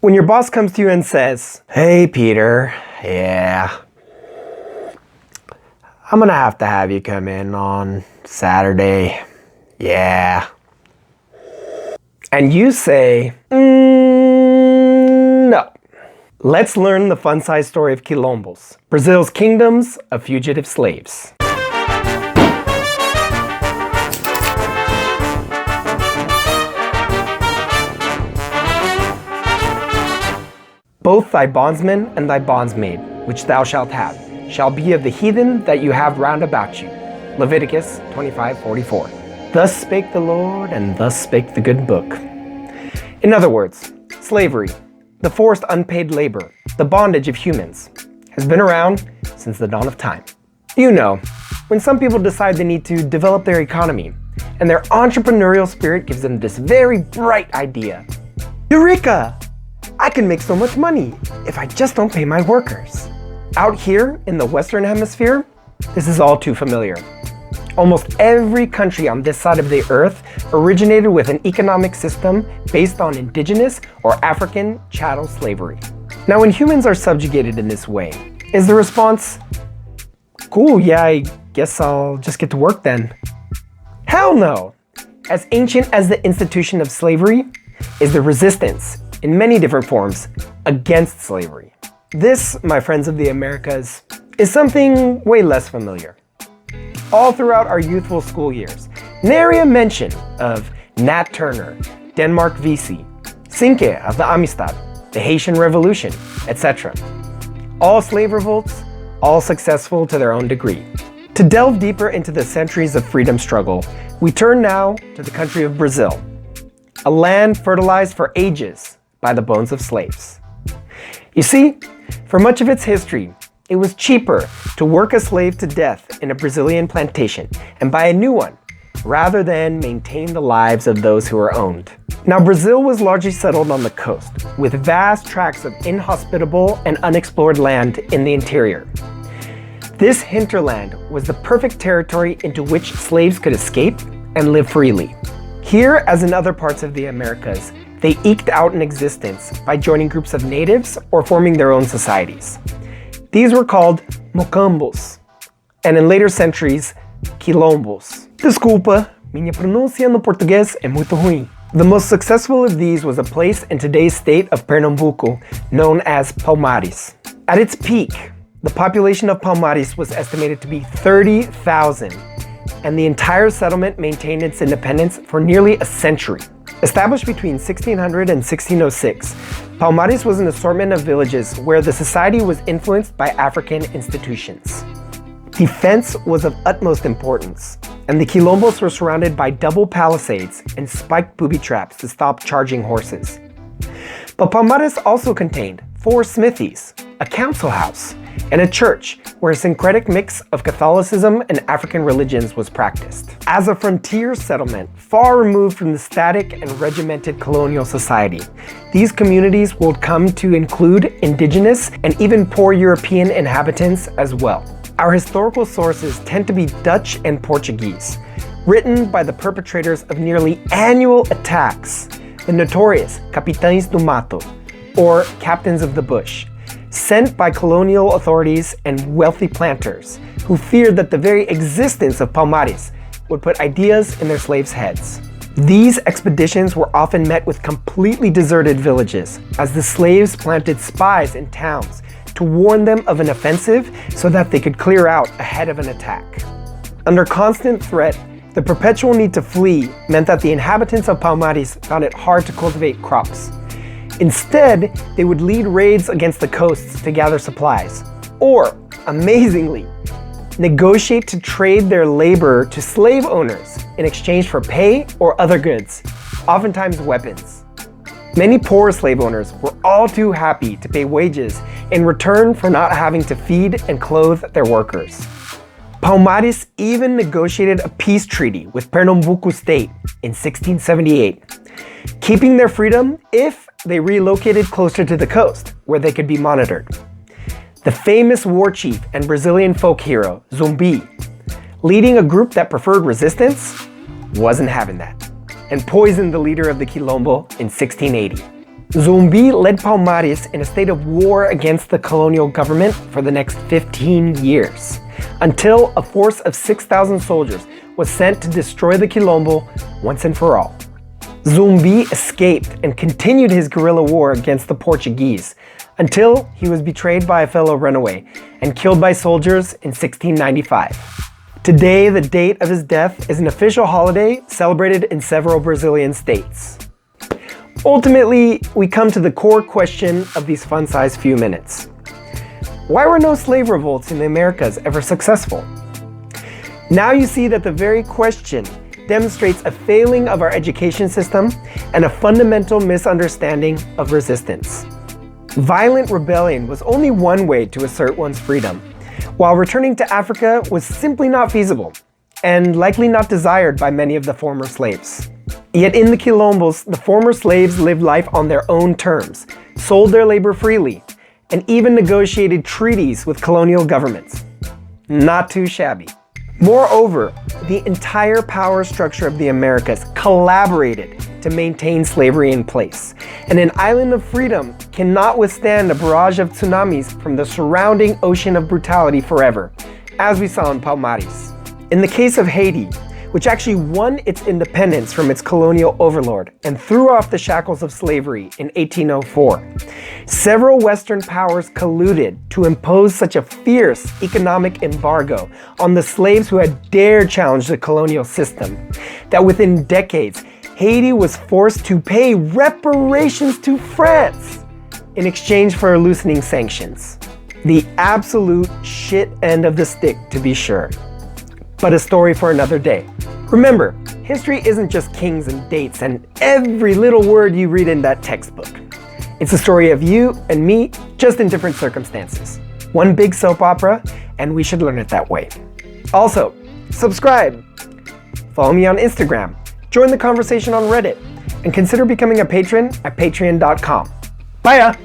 When your boss comes to you and says, "Hey Peter, yeah, I'm gonna have to have you come in on Saturday, yeah." And you say, no. Let's learn the fun-sized story of Quilombos, Brazil's kingdoms of fugitive slaves. Both thy bondsman and thy bondsmaid, which thou shalt have, shall be of the heathen that you have round about you. Leviticus 25:44. Thus spake the Lord, and thus spake the good book. In other words, slavery, the forced unpaid labor, the bondage of humans, has been around since the dawn of time. You know, when some people decide they need to develop their economy, and their entrepreneurial spirit gives them this very bright idea. Eureka! I can make so much money if I just don't pay my workers. Out here in the Western Hemisphere, this is all too familiar. Almost every country on this side of the earth originated with an economic system based on indigenous or African chattel slavery. Now, when humans are subjugated in this way, is the response, "Cool, yeah, I guess I'll just get to work then"? Hell no! As ancient as the institution of slavery is the resistance, in many different forms, against slavery. This, my friends of the Americas, is something way less familiar. All throughout our youthful school years, nary a mention of Nat Turner, Denmark Vesey, Cinque of the Amistad, the Haitian Revolution, etc. All slave revolts, all successful to their own degree. To delve deeper into the centuries of freedom struggle, we turn now to the country of Brazil, a land fertilized for ages by the bones of slaves. You see, for much of its history, it was cheaper to work a slave to death in a Brazilian plantation and buy a new one, rather than maintain the lives of those who were owned. Now, Brazil was largely settled on the coast, with vast tracts of inhospitable and unexplored land in the interior. This hinterland was the perfect territory into which slaves could escape and live freely. Here, as in other parts of the Americas, they eked out an existence by joining groups of natives or forming their own societies. These were called Mocambos, and in later centuries, Quilombos. Desculpa, minha pronúncia no português é muito ruim. The most successful of these was a place in today's state of Pernambuco known as Palmares. At its peak, the population of Palmares was estimated to be 30,000, and the entire settlement maintained its independence for nearly a century. Established between 1600 and 1606, Palmares was an assortment of villages where the society was influenced by African institutions. Defense was of utmost importance, and the Quilombos were surrounded by double palisades and spiked booby traps to stop charging horses. But Palmares also contained 4 smithies, a council house, and a church where a syncretic mix of Catholicism and African religions was practiced. As a frontier settlement, far removed from the static and regimented colonial society, these communities would come to include indigenous and even poor European inhabitants as well. Our historical sources tend to be Dutch and Portuguese, written by the perpetrators of nearly annual attacks, the notorious Capitães do Mato, or Captains of the Bush, sent by colonial authorities and wealthy planters who feared that the very existence of Palmares would put ideas in their slaves' heads. These expeditions were often met with completely deserted villages, as the slaves planted spies in towns to warn them of an offensive so that they could clear out ahead of an attack. Under constant threat, the perpetual need to flee meant that the inhabitants of Palmares found it hard to cultivate crops. Instead, they would lead raids against the coasts to gather supplies, or, amazingly, negotiate to trade their labor to slave owners in exchange for pay or other goods, oftentimes weapons. Many poor slave owners were all too happy to pay wages in return for not having to feed and clothe their workers. Palmares even negotiated a peace treaty with Pernambuco state in 1678, keeping their freedom if they relocated closer to the coast, where they could be monitored. The famous war chief and Brazilian folk hero, Zumbi, leading a group that preferred resistance, wasn't having that, and poisoned the leader of the Quilombo in 1680. Zumbi led Palmares in a state of war against the colonial government for the next 15 years, until a force of 6,000 soldiers was sent to destroy the Quilombo once and for all. Zumbi escaped and continued his guerrilla war against the Portuguese until he was betrayed by a fellow runaway and killed by soldiers in 1695. Today, the date of his death is an official holiday celebrated in several Brazilian states. Ultimately, we come to the core question of these fun-sized few minutes. Why were no slave revolts in the Americas ever successful? Now you see that the very question demonstrates a failing of our education system and a fundamental misunderstanding of resistance. Violent rebellion was only one way to assert one's freedom, while returning to Africa was simply not feasible, and likely not desired by many of the former slaves. Yet in the Quilombos, the former slaves lived life on their own terms, sold their labor freely, and even negotiated treaties with colonial governments. Not too shabby. Moreover, the entire power structure of the Americas collaborated to maintain slavery in place, and an island of freedom cannot withstand a barrage of tsunamis from the surrounding ocean of brutality forever, as we saw in Palmares. In the case of Haiti, which actually won its independence from its colonial overlord and threw off the shackles of slavery in 1804, several Western powers colluded to impose such a fierce economic embargo on the slaves who had dared challenge the colonial system that within decades, Haiti was forced to pay reparations to France in exchange for loosening sanctions. The absolute shit end of the stick, to be sure. But a story for another day. Remember, history isn't just kings and dates and every little word you read in that textbook. It's a story of you and me, just in different circumstances. One big soap opera, and we should learn it that way. Also, subscribe, follow me on Instagram, join the conversation on Reddit, and consider becoming a patron at patreon.com. Bye!